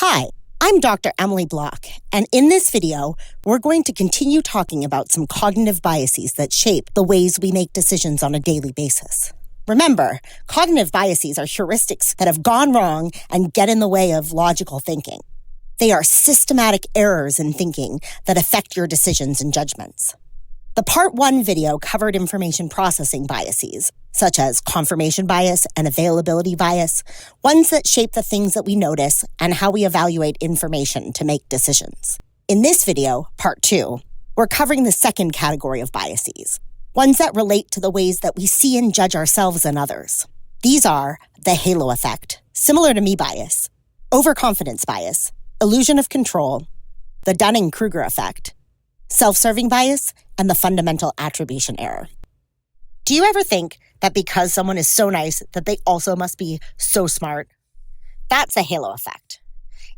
Hi, I'm Dr. Emily Block, and in this video, we're going to continue talking about some cognitive biases that shape the ways we make decisions on a daily basis. Remember, cognitive biases are heuristics that have gone wrong and get in the way of logical thinking. They are systematic errors in thinking that affect your decisions and judgments. The Part 1 video covered information processing biases, such as confirmation bias and availability bias, ones that shape the things that we notice and how we evaluate information to make decisions. In this video, Part 2, we're covering the second category of biases, ones that relate to the ways that we see and judge ourselves and others. These are the halo effect, similar to me bias, overconfidence bias, illusion of control, the Dunning-Kruger effect, self-serving bias, and the fundamental attribution error. Do you ever think that because someone is so nice that they also must be so smart? That's a halo effect.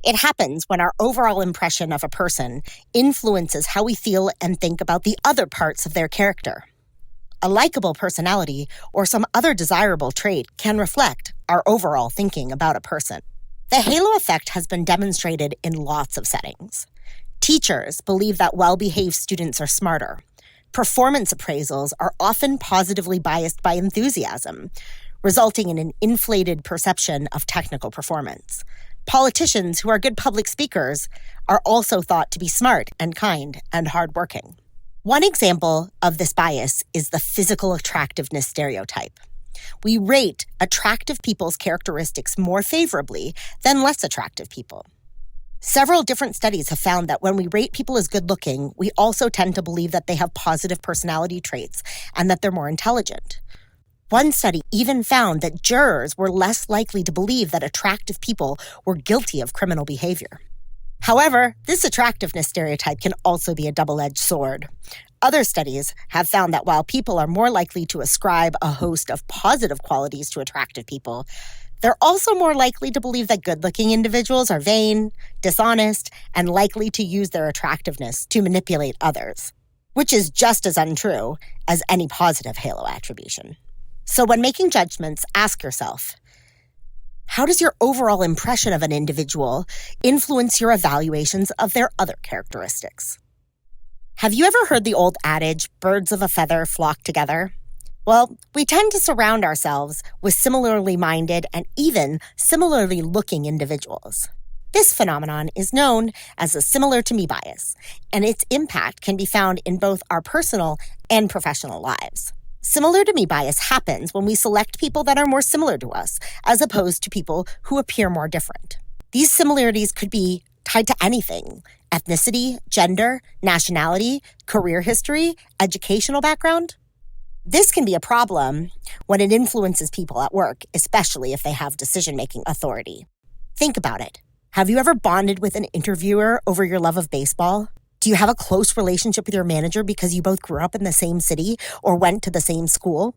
It happens when our overall impression of a person influences how we feel and think about the other parts of their character. A likable personality or some other desirable trait can reflect our overall thinking about a person. The halo effect has been demonstrated in lots of settings. Teachers believe that well-behaved students are smarter. Performance appraisals are often positively biased by enthusiasm, resulting in an inflated perception of technical performance. Politicians who are good public speakers are also thought to be smart and kind and hardworking. One example of this bias is the physical attractiveness stereotype. We rate attractive people's characteristics more favorably than less attractive people. Several different studies have found that when we rate people as good-looking, we also tend to believe that they have positive personality traits and that they're more intelligent. One study even found that jurors were less likely to believe that attractive people were guilty of criminal behavior. However, this attractiveness stereotype can also be a double-edged sword. Other studies have found that while people are more likely to ascribe a host of positive qualities to attractive people, they're also more likely to believe that good-looking individuals are vain, dishonest, and likely to use their attractiveness to manipulate others, which is just as untrue as any positive halo attribution. So when making judgments, ask yourself, how does your overall impression of an individual influence your evaluations of their other characteristics? Have you ever heard the old adage, birds of a feather flock together? Well, we tend to surround ourselves with similarly minded and even similarly looking individuals. This phenomenon is known as the similar to me bias, and its impact can be found in both our personal and professional lives. Similar to me bias happens when we select people that are more similar to us, as opposed to people who appear more different. These similarities could be tied to anything: ethnicity, gender, nationality, career history, educational background. This can be a problem when it influences people at work, especially if they have decision-making authority. Think about it. Have you ever bonded with an interviewer over your love of baseball? Do you have a close relationship with your manager because you both grew up in the same city or went to the same school?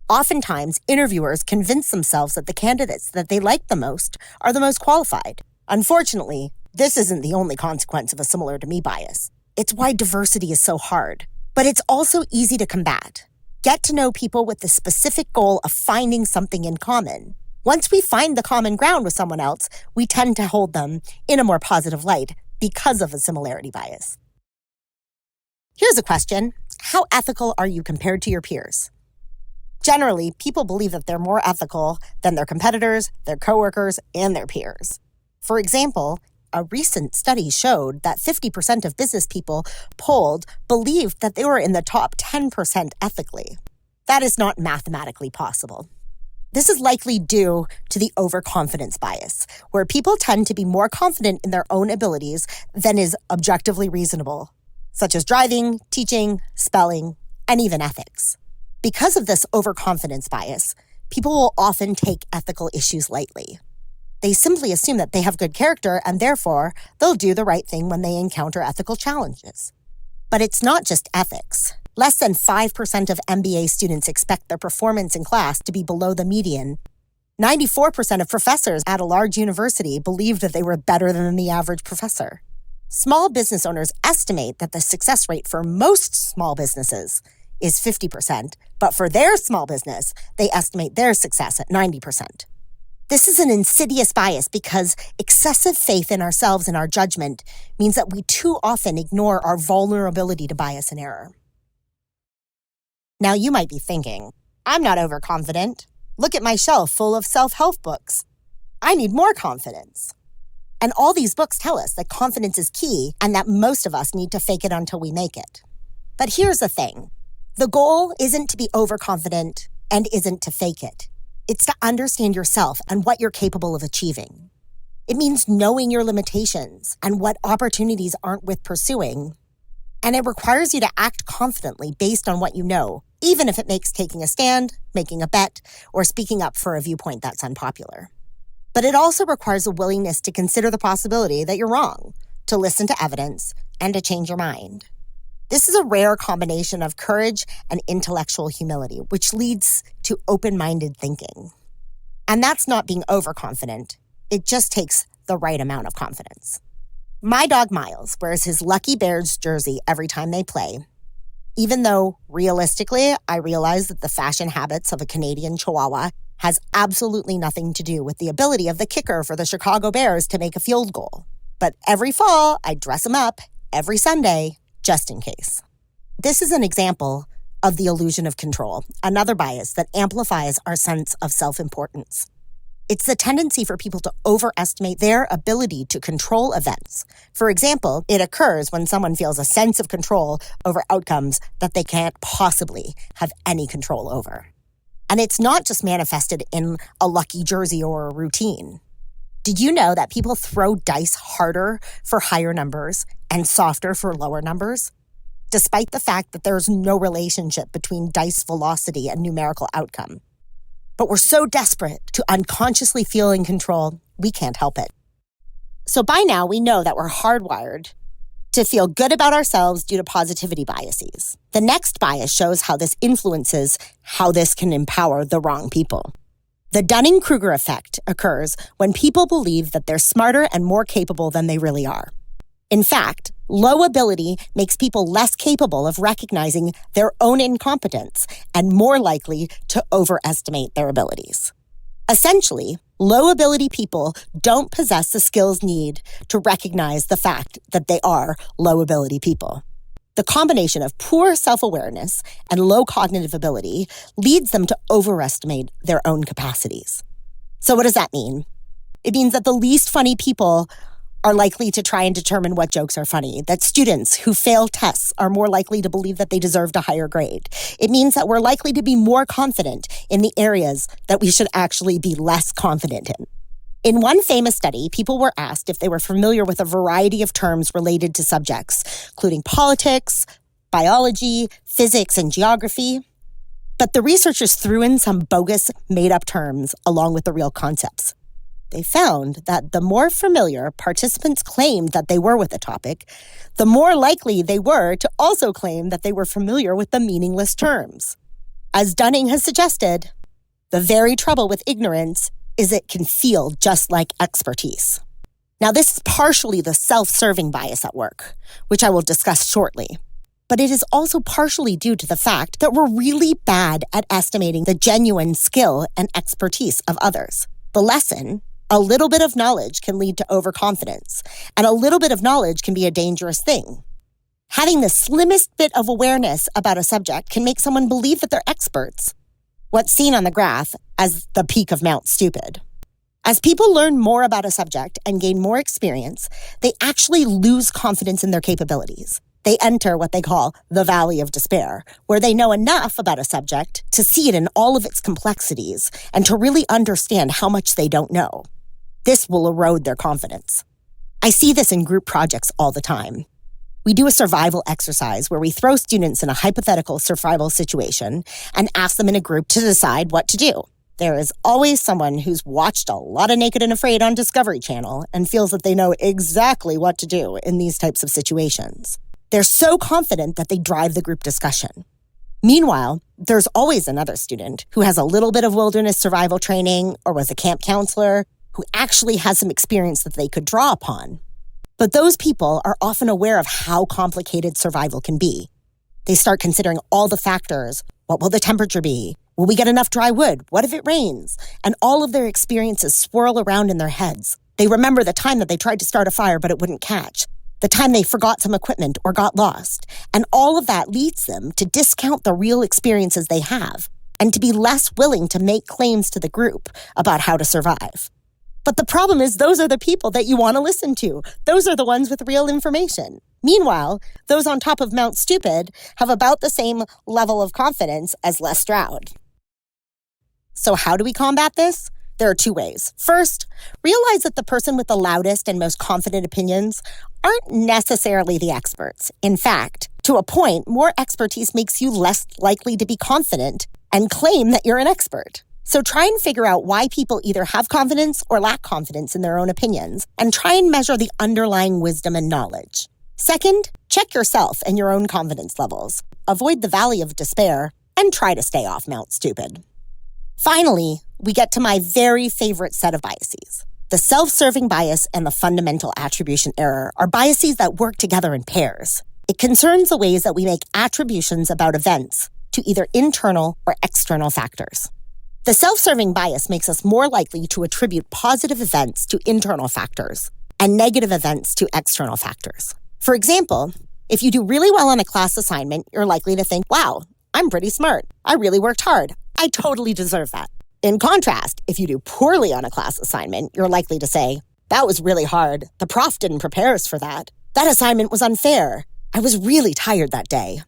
Oftentimes, interviewers convince themselves that the candidates that they like the most are the most qualified. Unfortunately, this isn't the only consequence of a similar to me bias. It's why diversity is so hard, but it's also easy to combat. Get to know people with the specific goal of finding something in common. Once we find the common ground with someone else, we tend to hold them in a more positive light because of a similarity bias. Here's a question. How ethical are you compared to your peers? Generally, people believe that they're more ethical than their competitors, their coworkers, and their peers. For example, a recent study showed that 50% of business people polled believed that they were in the top 10% ethically. That is not mathematically possible. This is likely due to the overconfidence bias, where people tend to be more confident in their own abilities than is objectively reasonable, such as driving, teaching, spelling, and even ethics. Because of this overconfidence bias, people will often take ethical issues lightly. They simply assume that they have good character and therefore they'll do the right thing when they encounter ethical challenges. But it's not just ethics. Less than 5% of MBA students expect their performance in class to be below the median. 94% of professors at a large university believed that they were better than the average professor. Small business owners estimate that the success rate for most small businesses is 50%, but for their small business, they estimate their success at 90%. This is an insidious bias because excessive faith in ourselves and our judgment means that we too often ignore our vulnerability to bias and error. Now you might be thinking, I'm not overconfident. Look at my shelf full of self-help books. I need more confidence. And all these books tell us that confidence is key and that most of us need to fake it until we make it. But here's the thing. The goal isn't to be overconfident and isn't to fake it. It's to understand yourself and what you're capable of achieving. It means knowing your limitations and what opportunities aren't worth pursuing. And it requires you to act confidently based on what you know, even if it makes taking a stand, making a bet, or speaking up for a viewpoint that's unpopular. But it also requires a willingness to consider the possibility that you're wrong, to listen to evidence, and to change your mind. This is a rare combination of courage and intellectual humility, which leads to open-minded thinking. And that's not being overconfident. It just takes the right amount of confidence. My dog Miles wears his Lucky Bears jersey every time they play, even though, realistically, I realize that the fashion habits of a Canadian Chihuahua has absolutely nothing to do with the ability of the kicker for the Chicago Bears to make a field goal. But every fall, I dress him up every Sunday, just in case. This is an example of the illusion of control, another bias that amplifies our sense of self-importance. It's the tendency for people to overestimate their ability to control events. For example, it occurs when someone feels a sense of control over outcomes that they can't possibly have any control over. And it's not just manifested in a lucky jersey or a routine. Did you know that people throw dice harder for higher numbers and softer for lower numbers? Despite the fact that there's no relationship between dice velocity and numerical outcome. But we're so desperate to unconsciously feel in control, we can't help it. So by now, we know that we're hardwired to feel good about ourselves due to positivity biases. The next bias shows how this influences how this can empower the wrong people. The Dunning-Kruger effect occurs when people believe that they're smarter and more capable than they really are. In fact, low ability makes people less capable of recognizing their own incompetence and more likely to overestimate their abilities. Essentially, low ability people don't possess the skills needed to recognize the fact that they are low ability people. The combination of poor self-awareness and low cognitive ability leads them to overestimate their own capacities. So what does that mean? It means that the least funny people are likely to try and determine what jokes are funny, that students who fail tests are more likely to believe that they deserved a higher grade. It means that we're likely to be more confident in the areas that we should actually be less confident in. In one famous study, people were asked if they were familiar with a variety of terms related to subjects, including politics, biology, physics, and geography. But the researchers threw in some bogus, made-up terms along with the real concepts. They found that the more familiar participants claimed that they were with the topic, the more likely they were to also claim that they were familiar with the meaningless terms. As Dunning has suggested, the very trouble with ignorance is it can feel just like expertise. Now, this is partially the self-serving bias at work, which I will discuss shortly. But it is also partially due to the fact that we're really bad at estimating the genuine skill and expertise of others. The lesson: a little bit of knowledge can lead to overconfidence, and a little bit of knowledge can be a dangerous thing. Having the slimmest bit of awareness about a subject can make someone believe that they're experts, what's seen on the graph as the peak of Mount Stupid. As people learn more about a subject and gain more experience, they actually lose confidence in their capabilities. They enter what they call the valley of despair, where they know enough about a subject to see it in all of its complexities and to really understand how much they don't know. This will erode their confidence. I see this in group projects all the time. We do a survival exercise where we throw students in a hypothetical survival situation and ask them in a group to decide what to do. There is always someone who's watched a lot of Naked and Afraid on Discovery Channel and feels that they know exactly what to do in these types of situations. They're so confident that they drive the group discussion. Meanwhile, there's always another student who has a little bit of wilderness survival training or was a camp counselor who actually has some experience that they could draw upon. But those people are often aware of how complicated survival can be. They start considering all the factors. What will the temperature be? Will we get enough dry wood? What if it rains? And all of their experiences swirl around in their heads. They remember the time that they tried to start a fire but it wouldn't catch, the time they forgot some equipment or got lost. And all of that leads them to discount the real experiences they have and to be less willing to make claims to the group about how to survive. But the problem is those are the people that you want to listen to. Those are the ones with real information. Meanwhile, those on top of Mount Stupid have about the same level of confidence as Les Stroud. So how do we combat this? There are two ways. First, realize that the person with the loudest and most confident opinions aren't necessarily the experts. In fact, to a point, more expertise makes you less likely to be confident and claim that you're an expert. So try and figure out why people either have confidence or lack confidence in their own opinions, and try and measure the underlying wisdom and knowledge. Second, check yourself and your own confidence levels. Avoid the valley of despair and try to stay off Mount Stupid. Finally, we get to my very favorite set of biases. The self-serving bias and the fundamental attribution error are biases that work together in pairs. It concerns the ways that we make attributions about events to either internal or external factors. The self-serving bias makes us more likely to attribute positive events to internal factors and negative events to external factors. For example, if you do really well on a class assignment, you're likely to think, wow, I'm pretty smart. I really worked hard. I totally deserve that. In contrast, if you do poorly on a class assignment, you're likely to say, that was really hard. The prof didn't prepare us for that. That assignment was unfair. I was really tired that day.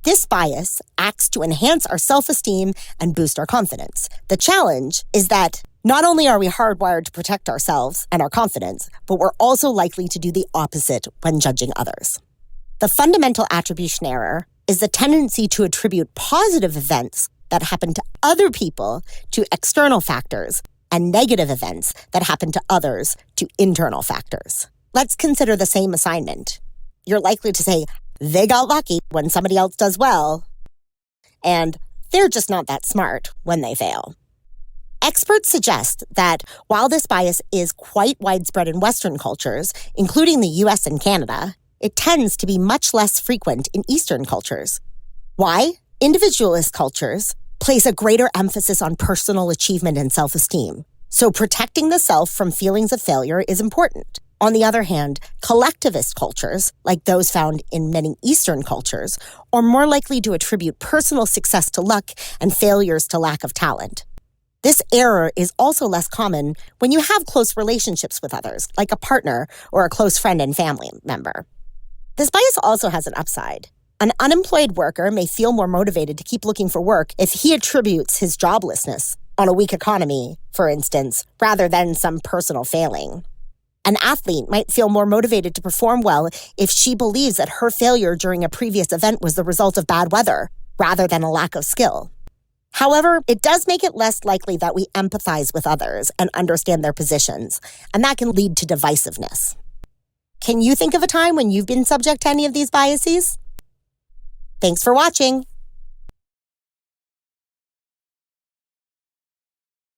This bias acts to enhance our self-esteem and boost our confidence. The challenge is that not only are we hardwired to protect ourselves and our confidence, but we're also likely to do the opposite when judging others. The fundamental attribution error is the tendency to attribute positive events that happen to other people to external factors and negative events that happen to others to internal factors. Let's consider the same assignment. You're likely to say, they got lucky when somebody else does well, and they're just not that smart when they fail. Experts suggest that while this bias is quite widespread in Western cultures, including the US and Canada, it tends to be much less frequent in Eastern cultures. Why? Individualist cultures place a greater emphasis on personal achievement and self-esteem, so protecting the self from feelings of failure is important. On the other hand, collectivist cultures, like those found in many Eastern cultures, are more likely to attribute personal success to luck and failures to lack of talent. This error is also less common when you have close relationships with others, like a partner or a close friend and family member. This bias also has an upside. An unemployed worker may feel more motivated to keep looking for work if he attributes his joblessness on a weak economy, for instance, rather than some personal failing. An athlete might feel more motivated to perform well if she believes that her failure during a previous event was the result of bad weather, rather than a lack of skill. However, it does make it less likely that we empathize with others and understand their positions, and that can lead to divisiveness. Can you think of a time when you've been subject to any of these biases? Thanks for watching.